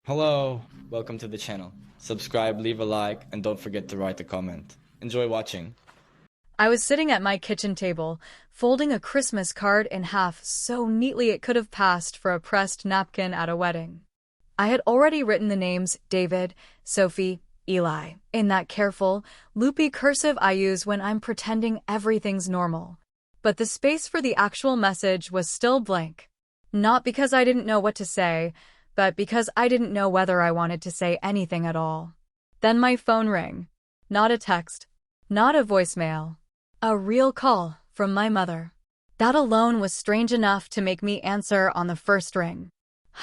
Hello, welcome to the channel. Subscribe, leave a like, and don't forget to write a comment. Enjoy watching. I was sitting at my kitchen table, folding a Christmas card in half so neatly it could have passed for a pressed napkin at a wedding. I had already written the names David, Sophie, Eli, in that careful, loopy cursive I use when I'm pretending everything's normal. But the space for the actual message was still blank. Not because I didn't know what to say, but because I didn't know whether I wanted to say anything at all. Then my phone rang. Not a text. Not a voicemail. A real call from my mother. That alone was strange enough to make me answer on the first ring.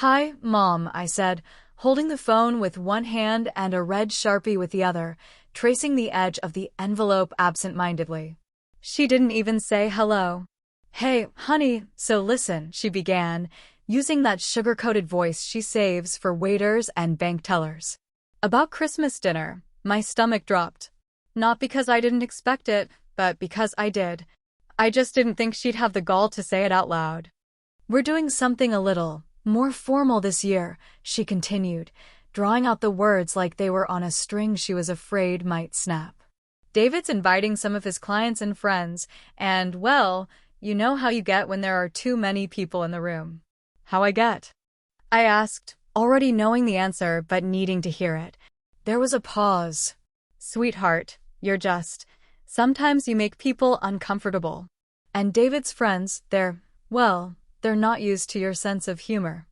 "Hi, Mom," I said, holding the phone with one hand and a red Sharpie with the other, tracing the edge of the envelope absent-mindedly. She didn't even say hello. "Hey, honey, so listen," she began, using that sugar-coated voice she saves for waiters and bank tellers. About Christmas dinner, my stomach dropped. Not because I didn't expect it, but because I did. I just didn't think she'd have the gall to say it out loud. "We're doing something a little more formal this year," she continued, drawing out the words like they were on a string she was afraid might snap. "David's inviting some of his clients and friends, and, well, you know how you get when there are too many people in the room." "How I get?" I asked, already knowing the answer but needing to hear it. There was a pause. "Sweetheart, sometimes you make people uncomfortable. And David's friends, they're not used to your sense of humor."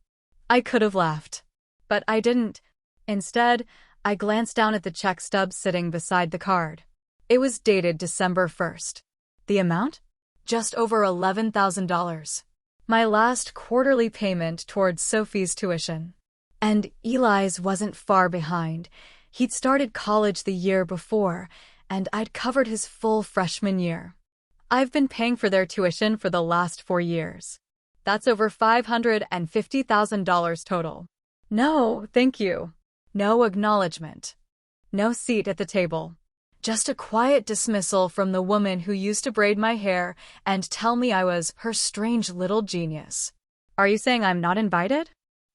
I could have laughed. But I didn't. Instead, I glanced down at the check stub sitting beside the card. It was dated December 1st. The amount? Just over $11,000. My last quarterly payment towards Sophie's tuition. And Eli's wasn't far behind. He'd started college the year before, and I'd covered his full freshman year. I've been paying for their tuition for the last 4 years. That's over $550,000 total. No, thank you. No acknowledgement. No seat at the table. Just a quiet dismissal from the woman who used to braid my hair and tell me I was her strange little genius. "Are you saying I'm not invited?"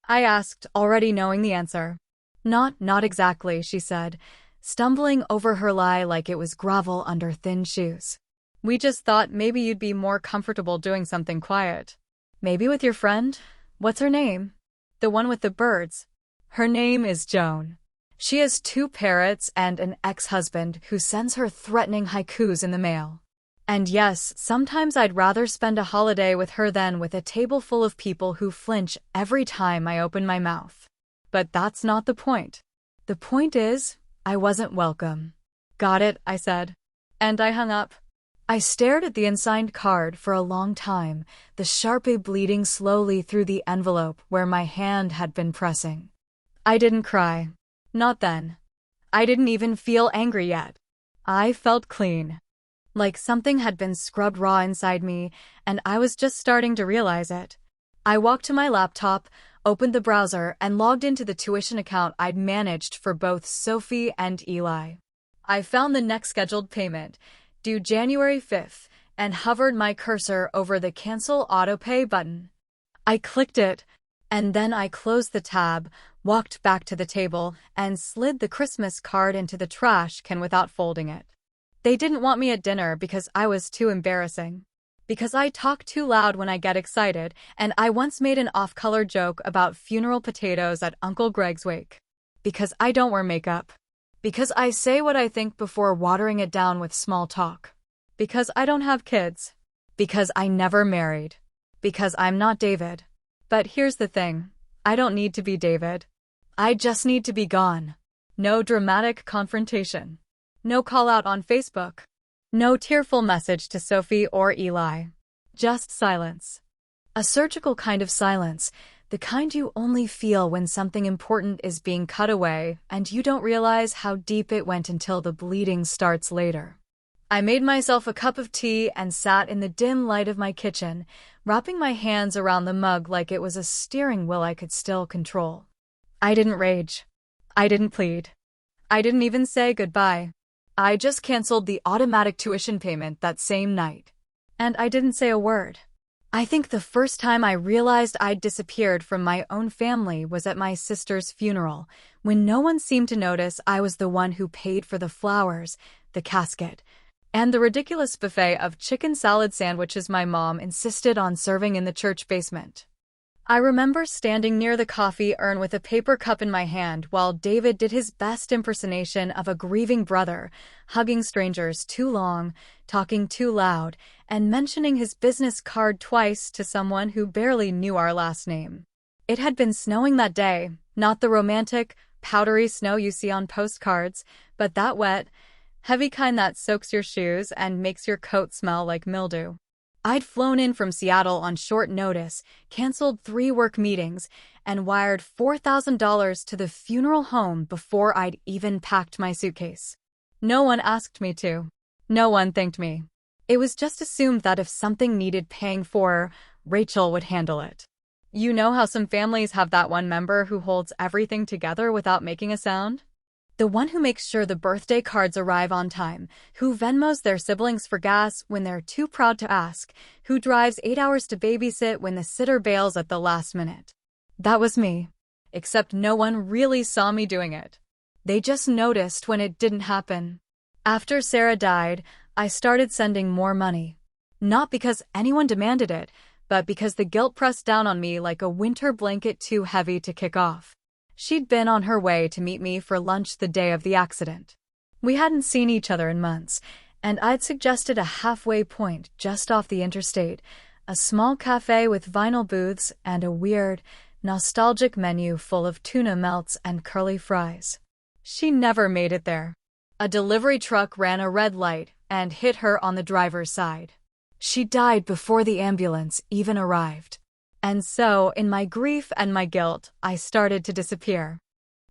I asked, already knowing the answer. Not exactly," she said, stumbling over her lie like it was gravel under thin shoes. "We just thought maybe you'd be more comfortable doing something quiet. Maybe with your friend? What's her name? The one with the birds." "Her name is Joan. She has 2 parrots and an ex-husband who sends her threatening haikus in the mail. And yes, sometimes I'd rather spend a holiday with her than with a table full of people who flinch every time I open my mouth. But that's not the point. The point is, I wasn't welcome." "Got it," I said. And I hung up. I stared at the unsigned card for a long time, the Sharpie bleeding slowly through the envelope where my hand had been pressing. I didn't cry. Not then. I didn't even feel angry yet. I felt clean. Like something had been scrubbed raw inside me, and I was just starting to realize it. I walked to my laptop, opened the browser, and logged into the tuition account I'd managed for both Sophie and Eli. I found the next scheduled payment, due January 5th, and hovered my cursor over the Cancel Autopay button. I clicked it, and then I closed the tab, walked back to the table, and slid the Christmas card into the trash can without folding it. They didn't want me at dinner because I was too embarrassing. Because I talk too loud when I get excited, and I once made an off-color joke about funeral potatoes at Uncle Greg's wake. Because I don't wear makeup. Because I say what I think before watering it down with small talk. Because I don't have kids. Because I never married. Because I'm not David. But here's the thing. I don't need to be David. I just need to be gone. No dramatic confrontation. No call out on Facebook. No tearful message to Sophie or Eli. Just silence. A surgical kind of silence, the kind you only feel when something important is being cut away and you don't realize how deep it went until the bleeding starts later. I made myself a cup of tea and sat in the dim light of my kitchen, wrapping my hands around the mug like it was a steering wheel I could still control. I didn't rage. I didn't plead. I didn't even say goodbye. I just canceled the automatic tuition payment that same night. And I didn't say a word. I think the first time I realized I'd disappeared from my own family was at my sister's funeral, when no one seemed to notice I was the one who paid for the flowers, the casket, and the ridiculous buffet of chicken salad sandwiches my mom insisted on serving in the church basement. I remember standing near the coffee urn with a paper cup in my hand while David did his best impersonation of a grieving brother, hugging strangers too long, talking too loud, and mentioning his business card twice to someone who barely knew our last name. It had been snowing that day, not the romantic, powdery snow you see on postcards, but that wet, heavy kind that soaks your shoes and makes your coat smell like mildew. I'd flown in from Seattle on short notice, canceled 3 work meetings, and wired $4,000 to the funeral home before I'd even packed my suitcase. No one asked me to. No one thanked me. It was just assumed that if something needed paying for, Rachel would handle it. You know how some families have that one member who holds everything together without making a sound? The one who makes sure the birthday cards arrive on time, who Venmos their siblings for gas when they're too proud to ask, who drives 8 hours to babysit when the sitter bails at the last minute. That was me. Except no one really saw me doing it. They just noticed when it didn't happen. After Sarah died, I started sending more money. Not because anyone demanded it, but because the guilt pressed down on me like a winter blanket too heavy to kick off. She'd been on her way to meet me for lunch the day of the accident. We hadn't seen each other in months, and I'd suggested a halfway point just off the interstate, a small cafe with vinyl booths and a weird, nostalgic menu full of tuna melts and curly fries. She never made it there. A delivery truck ran a red light and hit her on the driver's side. She died before the ambulance even arrived. And so, in my grief and my guilt, I started to disappear.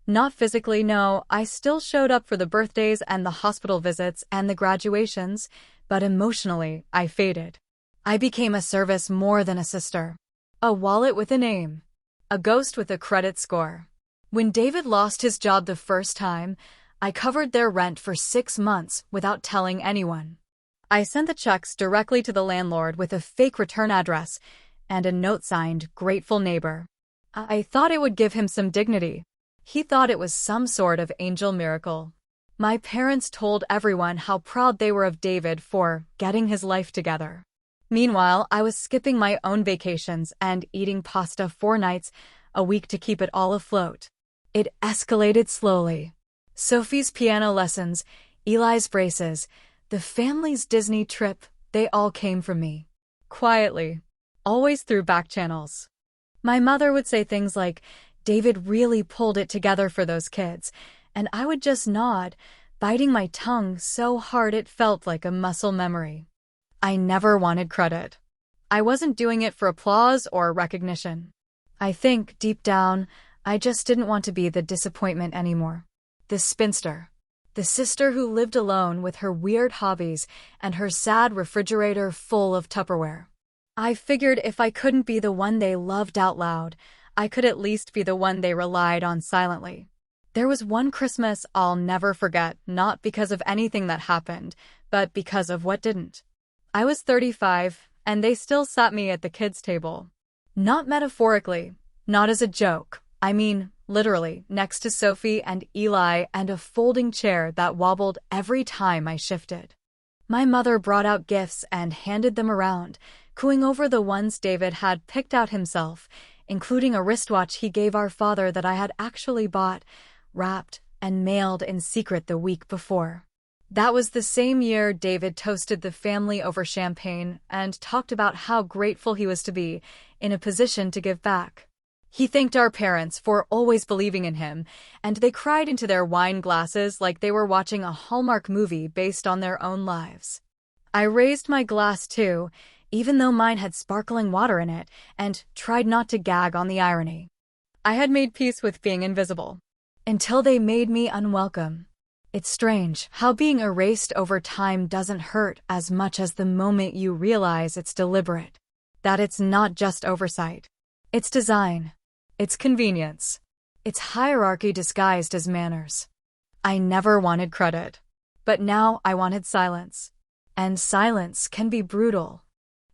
Not physically, no, I still showed up for the birthdays and the hospital visits and the graduations, but emotionally, I faded. I became a service more than a sister. A wallet with a name. A ghost with a credit score. When David lost his job the first time, I covered their rent for 6 months without telling anyone. I sent the checks directly to the landlord with a fake return address and a note signed, "Grateful Neighbor." I thought it would give him some dignity. He thought it was some sort of angel miracle. My parents told everyone how proud they were of David for getting his life together. Meanwhile, I was skipping my own vacations and eating pasta 4 nights a week to keep it all afloat. It escalated slowly. Sophie's piano lessons, Eli's braces, the family's Disney trip, they all came from me. Quietly. Always through back channels. My mother would say things like, "David really pulled it together for those kids," and I would just nod, biting my tongue so hard it felt like a muscle memory. I never wanted credit. I wasn't doing it for applause or recognition. I think, deep down, I just didn't want to be the disappointment anymore. The spinster. The sister who lived alone with her weird hobbies and her sad refrigerator full of Tupperware. I figured if I couldn't be the one they loved out loud, I could at least be the one they relied on silently. There was one Christmas I'll never forget, not because of anything that happened, but because of what didn't. I was 35, and they still sat me at the kids' table. Not metaphorically, not as a joke. I mean, literally, next to Sophie and Eli and a folding chair that wobbled every time I shifted. My mother brought out gifts and handed them around, cooing over the ones David had picked out himself, including a wristwatch he gave our father that I had actually bought, wrapped, and mailed in secret the week before. That was the same year David toasted the family over champagne and talked about how grateful he was to be in a position to give back. He thanked our parents for always believing in him, and they cried into their wine glasses like they were watching a Hallmark movie based on their own lives. I raised my glass too, even though mine had sparkling water in it, and tried not to gag on the irony. I had made peace with being invisible. Until they made me unwelcome. It's strange how being erased over time doesn't hurt as much as the moment you realize it's deliberate. That it's not just oversight. It's design. It's convenience. It's hierarchy disguised as manners. I never wanted credit. But now I wanted silence. And silence can be brutal.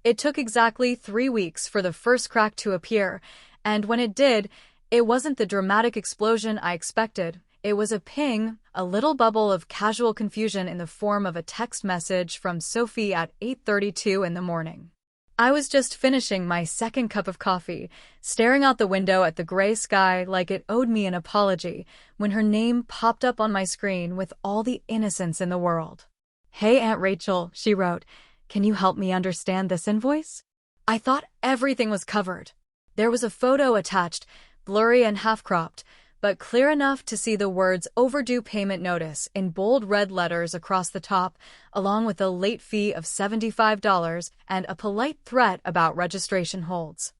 It took exactly 3 weeks for the first crack to appear, and when it did, it wasn't the dramatic explosion I expected. It was a ping, a little bubble of casual confusion in the form of a text message from Sophie at 8:32 in the morning. I was just finishing my second cup of coffee, staring out the window at the gray sky like it owed me an apology, when her name popped up on my screen with all the innocence in the world. "Hey, Aunt Rachel," she wrote. "Can you help me understand this invoice?" I thought everything was covered. There was a photo attached, blurry and half-cropped, but clear enough to see the words "overdue payment notice" in bold red letters across the top, along with a late fee of $75 and a polite threat about registration holds.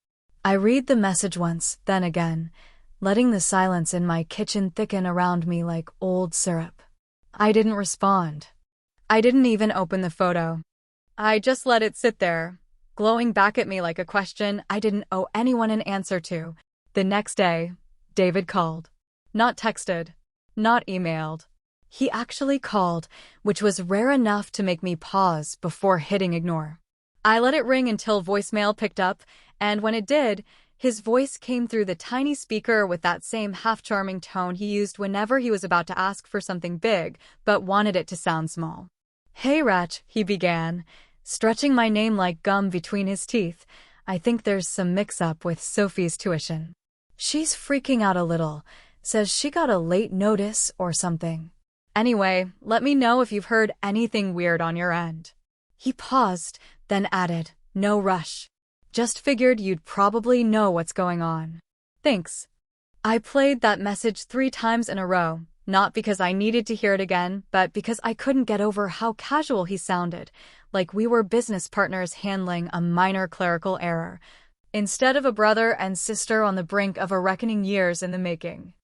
I read the message once, then again, letting the silence in my kitchen thicken around me like old syrup. I didn't respond. I didn't even open the photo. I just let it sit there, glowing back at me like a question I didn't owe anyone an answer to. The next day, David called. Not texted. Not emailed. He actually called, which was rare enough to make me pause before hitting ignore. I let it ring until voicemail picked up, and when it did, his voice came through the tiny speaker with that same half-charming tone he used whenever he was about to ask for something big, but wanted it to sound small. "Hey, Rach," he began, stretching my name like gum between his teeth. "I think there's some mix-up with Sophie's tuition. She's freaking out a little, says she got a late notice or something. Anyway, let me know if you've heard anything weird on your end." He paused, then added, "No rush. Just figured you'd probably know what's going on. Thanks." I played that message 3 times in a row, not because I needed to hear it again, but because I couldn't get over how casual he sounded, like we were business partners handling a minor clerical error, instead of a brother and sister on the brink of a reckoning years in the making.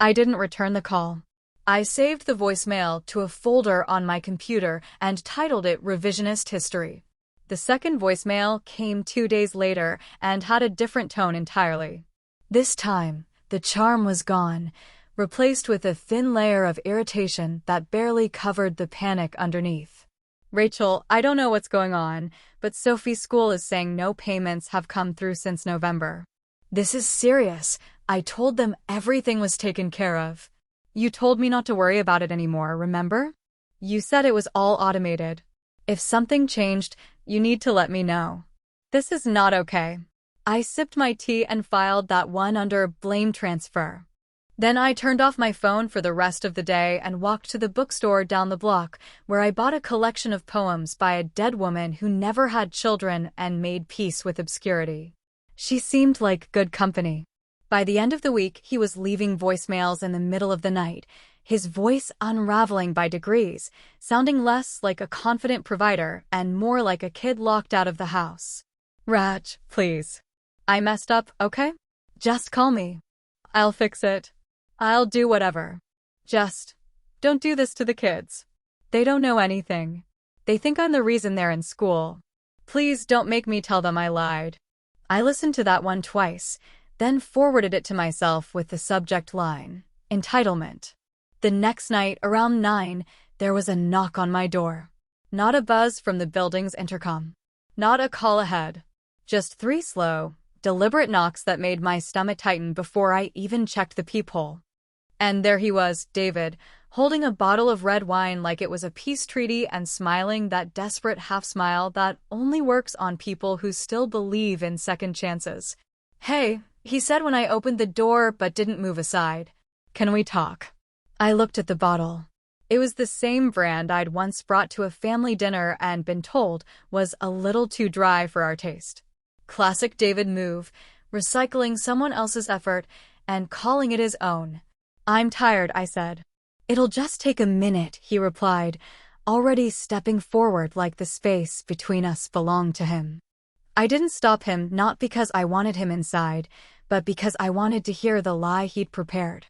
I didn't return the call. I saved the voicemail to a folder on my computer and titled it Revisionist History. The second voicemail came 2 days later and had a different tone entirely. This time, the charm was gone, replaced with a thin layer of irritation that barely covered the panic underneath. "Rachel, I don't know what's going on, but Sophie's school is saying no payments have come through since November. This is serious. I told them everything was taken care of. You told me not to worry about it anymore, remember? You said it was all automated. If something changed, you need to let me know. This is not okay." I sipped my tea and filed that one under blame transfer. Then I turned off my phone for the rest of the day and walked to the bookstore down the block, where I bought a collection of poems by a dead woman who never had children and made peace with obscurity. She seemed like good company. By the end of the week, he was leaving voicemails in the middle of the night, his voice unraveling by degrees, sounding less like a confident provider and more like a kid locked out of the house. "Rach, please. I messed up, okay? Just call me. I'll fix it. I'll do whatever. Just don't do this to the kids. They don't know anything. They think I'm the reason they're in school. Please don't make me tell them I lied." I listened to that one twice, then forwarded it to myself with the subject line, entitlement. The next night, around 9, there was a knock on my door. Not a buzz from the building's intercom. Not a call ahead. Just 3 slow, deliberate knocks that made my stomach tighten before I even checked the peephole. And there he was, David, holding a bottle of red wine like it was a peace treaty and smiling that desperate half-smile that only works on people who still believe in second chances. "Hey," he said when I opened the door but didn't move aside. "Can we talk?" I looked at the bottle. It was the same brand I'd once brought to a family dinner and been told was a little too dry for our taste. Classic David move, recycling someone else's effort and calling it his own. "I'm tired," I said. "It'll just take a minute," he replied, already stepping forward like the space between us belonged to him. I didn't stop him, not because I wanted him inside, but because I wanted to hear the lie he'd prepared.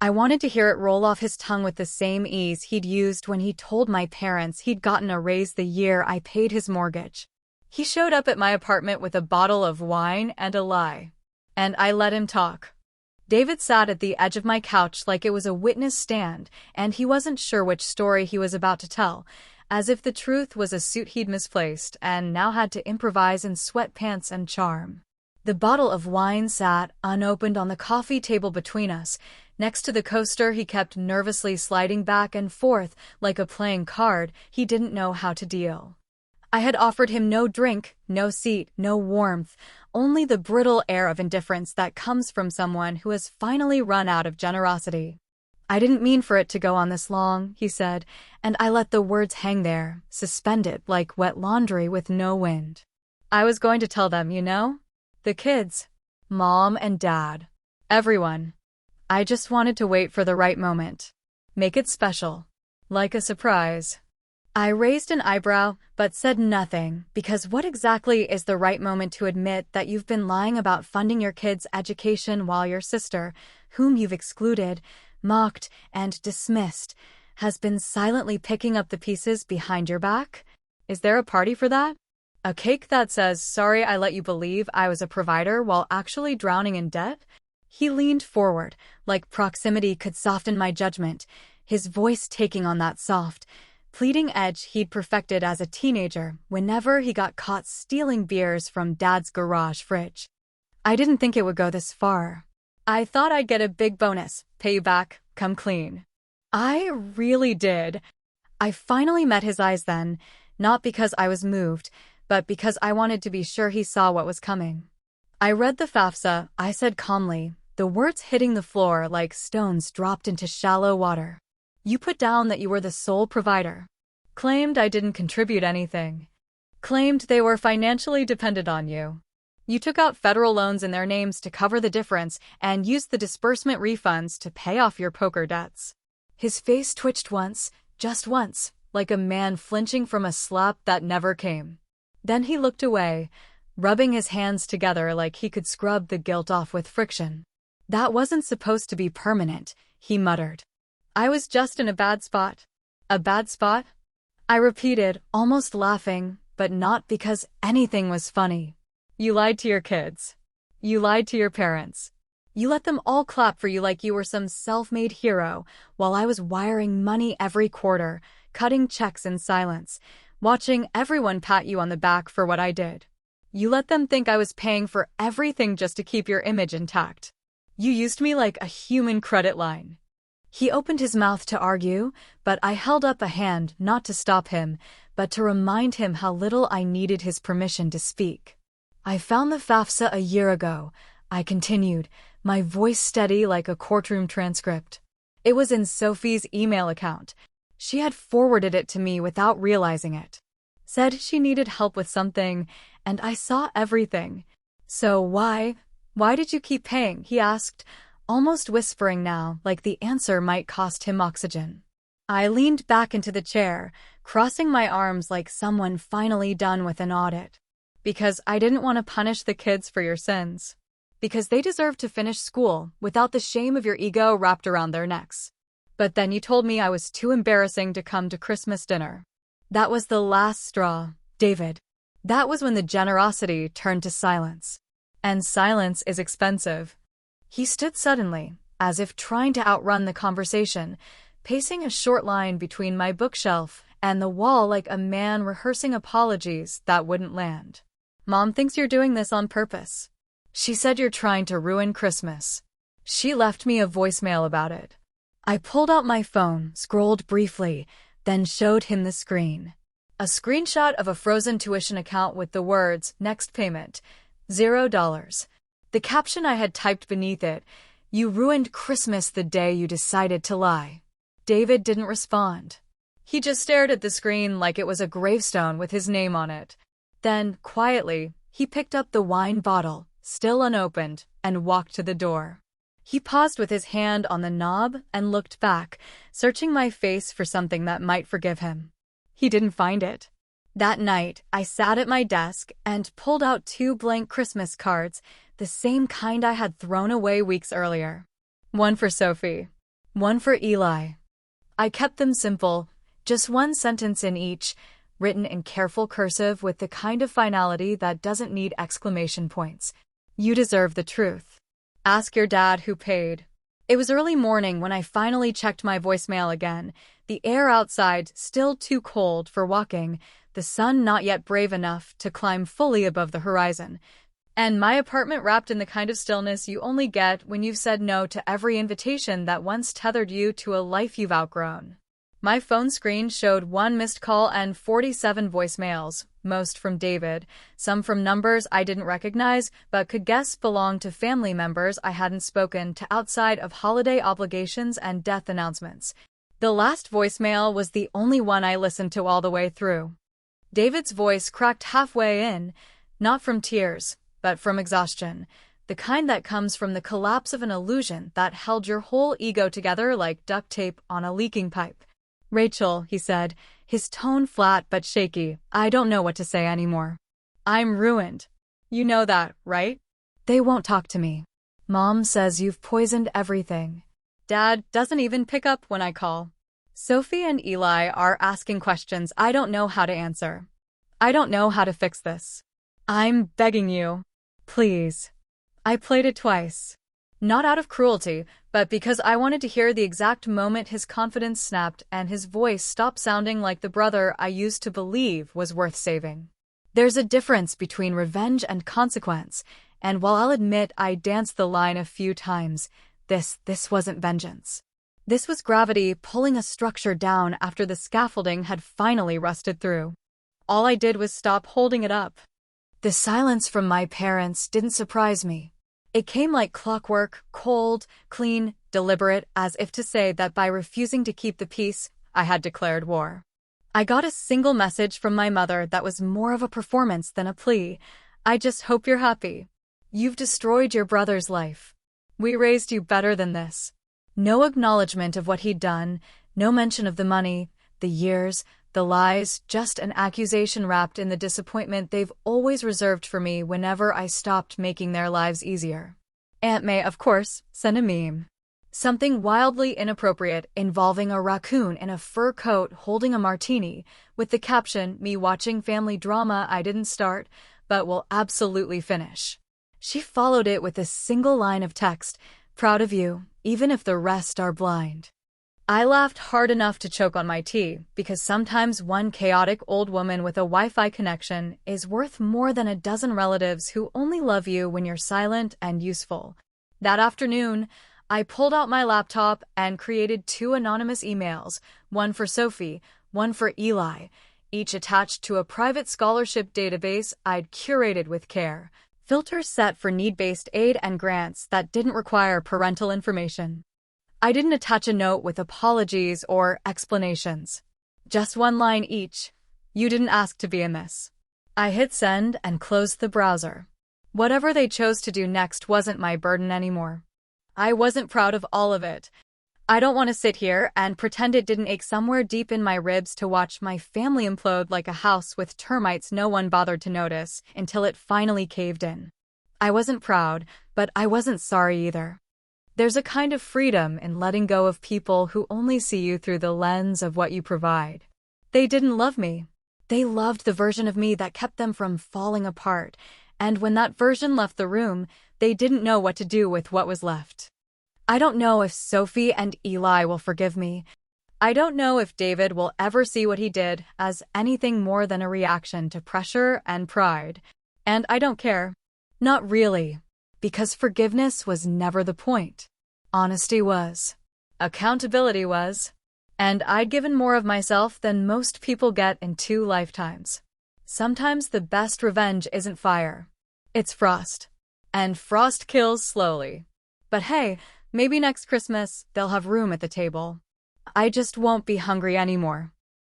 I wanted to hear it roll off his tongue with the same ease he'd used when he told my parents he'd gotten a raise the year I paid his mortgage. He showed up at my apartment with a bottle of wine and a lie. And I let him talk. David sat at the edge of my couch like it was a witness stand, and he wasn't sure which story he was about to tell. as if the truth was a suit he'd misplaced and now had to improvise in sweatpants and charm. The bottle of wine sat unopened on the coffee table between us, next to the coaster he kept nervously sliding back and forth like a playing card he didn't know how to deal. I had offered him no drink, no seat, no warmth, only the brittle air of indifference that comes from someone who has finally run out of generosity. "I didn't mean for it to go on this long," he said, and I let the words hang there, suspended like wet laundry with no wind. "I was going to tell them, you know? The kids. Mom and Dad. Everyone. I just wanted to wait for the right moment. Make it special. Like a surprise." I raised an eyebrow, but said nothing, because what exactly is the right moment to admit that you've been lying about funding your kids' education while your sister, whom you've excluded, mocked, and dismissed, has been silently picking up the pieces behind your back? Is there a party for that? A cake that says, "Sorry I let you believe I was a provider while actually drowning in debt?" He leaned forward, like proximity could soften my judgment, his voice taking on that soft, pleading edge he'd perfected as a teenager whenever he got caught stealing beers from Dad's garage fridge. "I didn't think it would go this far. I thought I'd get a big bonus, pay you back, come clean." I really did. I finally met his eyes then, not because I was moved, but because I wanted to be sure he saw what was coming. "I read the FAFSA," I said calmly, the words hitting the floor like stones dropped into shallow water. "You put down that you were the sole provider. Claimed I didn't contribute anything. Claimed they were financially dependent on you. You took out federal loans in their names to cover the difference and used the disbursement refunds to pay off your poker debts." His face twitched once, just once, like a man flinching from a slap that never came. Then he looked away, rubbing his hands together like he could scrub the guilt off with friction. "That wasn't supposed to be permanent," he muttered. "I was just in a bad spot." "A bad spot?" I repeated, almost laughing, but not because anything was funny. "You lied to your kids. You lied to your parents. You let them all clap for you like you were some self-made hero, while I was wiring money every quarter, cutting checks in silence, watching everyone pat you on the back for what I did. You let them think I was paying for everything just to keep your image intact. You used me like a human credit line." He opened his mouth to argue, but I held up a hand not to stop him, but to remind him how little I needed his permission to speak. "I found the FAFSA a year ago," I continued, my voice steady like a courtroom transcript. "It was in Sophie's email account. She had forwarded it to me without realizing it. Said she needed help with something, and I saw everything. So why did you keep paying?" he asked, almost whispering now, like the answer might cost him oxygen. I leaned back into the chair, crossing my arms like someone finally done with an audit. "Because I didn't want to punish the kids for your sins. Because they deserve to finish school without the shame of your ego wrapped around their necks. But then you told me I was too embarrassing to come to Christmas dinner. That was the last straw, David. That was when the generosity turned to silence. And silence is expensive." He stood suddenly, as if trying to outrun the conversation, pacing a short line between my bookshelf and the wall like a man rehearsing apologies that wouldn't land. "Mom thinks you're doing this on purpose. She said you're trying to ruin Christmas. She left me a voicemail about it." I pulled out my phone, scrolled briefly, then showed him the screen. A screenshot of a frozen tuition account with the words, "Next payment, $0. The caption I had typed beneath it, "You ruined Christmas the day you decided to lie." David didn't respond. He just stared at the screen like it was a gravestone with his name on it. Then, quietly, he picked up the wine bottle, still unopened, and walked to the door. He paused with his hand on the knob and looked back, searching my face for something that might forgive him. He didn't find it. That night, I sat at my desk and pulled out 2 blank Christmas cards, the same kind I had thrown away weeks earlier. One for Sophie, one for Eli. I kept them simple, just 1 sentence in each, written in careful cursive with the kind of finality that doesn't need exclamation points. "You deserve the truth. Ask your dad who paid." It was early morning when I finally checked my voicemail again, The air outside still too cold for walking, the sun not yet brave enough to climb fully above the horizon, and my apartment wrapped in the kind of stillness you only get when you've said no to every invitation that once tethered you to a life you've outgrown. My phone screen showed 1 missed call and 47 voicemails, most from David, some from numbers I didn't recognize but could guess belonged to family members I hadn't spoken to outside of holiday obligations and death announcements. The last voicemail was the only one I listened to all the way through. David's voice cracked halfway in, not from tears, but from exhaustion, the kind that comes from the collapse of an illusion that held your whole ego together like duct tape on a leaking pipe. "Rachel," he said, his tone flat but shaky, "I don't know what to say anymore. I'm ruined. You know that, right? They won't talk to me. Mom says you've poisoned everything. Dad doesn't even pick up when I call. Sophie and Eli are asking questions I don't know how to answer. I don't know how to fix this. I'm begging you. Please." I played it twice. Not out of cruelty, but because I wanted to hear the exact moment his confidence snapped and his voice stopped sounding like the brother I used to believe was worth saving. There's a difference between revenge and consequence, and while I'll admit I danced the line a few times, this wasn't vengeance. This was gravity pulling a structure down after the scaffolding had finally rusted through. All I did was stop holding it up. The silence from my parents didn't surprise me. It came like clockwork, cold, clean, deliberate, as if to say that by refusing to keep the peace, I had declared war. I got a single message from my mother that was more of a performance than a plea. "I just hope you're happy. You've destroyed your brother's life. We raised you better than this." No acknowledgement of what he'd done, no mention of the money, the years, the lies, just an accusation wrapped in the disappointment they've always reserved for me whenever I stopped making their lives easier. Aunt May, of course, sent a meme. Something wildly inappropriate involving a raccoon in a fur coat holding a martini, with the caption, "Me watching family drama I didn't start, but will absolutely finish." She followed it with a single line of text, "Proud of you, even if the rest are blind." I laughed hard enough to choke on my tea, because sometimes one chaotic old woman with a Wi-Fi connection is worth more than a dozen relatives who only love you when you're silent and useful. That afternoon, I pulled out my laptop and created 2 anonymous emails, one for Sophie, one for Eli, each attached to a private scholarship database I'd curated with care, filters set for need-based aid and grants that didn't require parental information. I didn't attach a note with apologies or explanations. Just 1 line each. "You didn't ask to be in this." I hit send and closed the browser. Whatever they chose to do next wasn't my burden anymore. I wasn't proud of all of it. I don't want to sit here and pretend it didn't ache somewhere deep in my ribs to watch my family implode like a house with termites no one bothered to notice until it finally caved in. I wasn't proud, but I wasn't sorry either. There's a kind of freedom in letting go of people who only see you through the lens of what you provide. They didn't love me. They loved the version of me that kept them from falling apart, and when that version left the room, they didn't know what to do with what was left. I don't know if Sophie and Eli will forgive me. I don't know if David will ever see what he did as anything more than a reaction to pressure and pride. And I don't care. Not really. Because forgiveness was never the point. Honesty was. Accountability was. And I'd given more of myself than most people get in 2 lifetimes. Sometimes the best revenge isn't fire. It's frost. And frost kills slowly. But hey, maybe next Christmas they'll have room at the table. I just won't be hungry anymore.